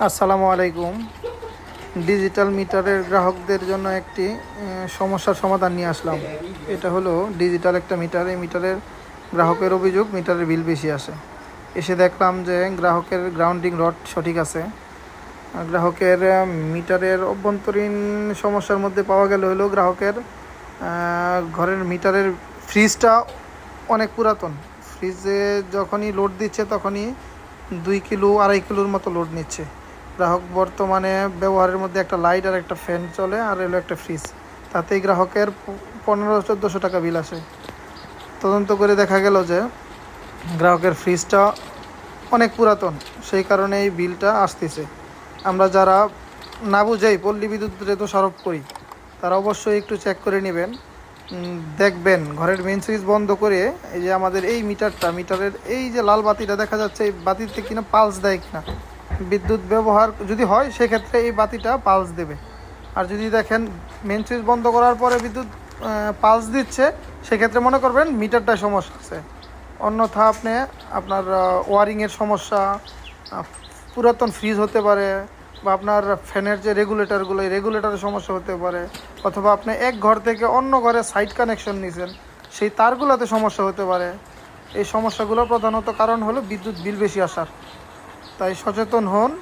আসসালামু আলাইকুম। ডিজিটাল মিটারের গ্রাহকদের জন্য একটি সমস্যার সমাধান নিয়ে আসলাম। এটা হলো ডিজিটাল একটা মিটার। এই মিটারের গ্রাহকের অভিযোগ মিটারের বিল বেশি আসে। এসে দেখলাম যে গ্রাহকের গ্রাউন্ডিং রড সঠিক আছে। গ্রাহকের মিটারের অভ্যন্তরীণ সমস্যার মধ্যে পাওয়া গেল হলো গ্রাহকের ঘরের মিটারের ফ্রিজটা অনেক পুরাতন। ফ্রিজে যখনই লোড দিচ্ছে তখনই 2 কিলো 2.5 কিলোর মতো লোড নিচ্ছে। গ্রাহক বর্তমানে ব্যবহারের মধ্যে একটা লাইট আর একটা ফ্যান চলে, আর এলো একটা ফ্রিজ। তাতেই গ্রাহকের 1500-1400 টাকা বিল আসে। তদন্ত করে দেখা গেল যে গ্রাহকের ফ্রিজটা অনেক পুরাতন, সেই কারণে এই বিলটা আসতেছে। আমরা যারা না বুঝেই পল্লী বিদ্যুৎ দোষারোপ করি, তারা অবশ্যই একটু চেক করে নেবেন। দেখবেন ঘরের মেন সুইচ বন্ধ করে এই যে আমাদের এই মিটারের এই যে লাল বাতিটা দেখা যাচ্ছে, এই বাতিতে কিনা পালস দেয় কিনা। বিদ্যুৎ ব্যবহার যদি হয় সেক্ষেত্রে এই বাতিটা পালস দেবে। আর যদি দেখেন মেন সুইচ বন্ধ করার পরে বিদ্যুৎ পালস দিচ্ছে, সেক্ষেত্রে মনে করবেন মিটারটায় সমস্যা আছে। অন্যথা আপনার ওয়ারিংয়ের সমস্যা, পুরাতন ফ্রিজ হতে পারে, বা আপনার ফ্যানের যে রেগুলেটরগুলো, এই রেগুলেটরের সমস্যা হতে পারে, অথবা আপনি এক ঘর থেকে অন্য ঘরে সাইড কানেকশন নিয়েছেন, সেই তারগুলোতে সমস্যা হতে পারে। এই সমস্যাগুলো প্রধানত কারণ হলো বিদ্যুৎ বিল বেশি আসার। তাই সচেতন হন।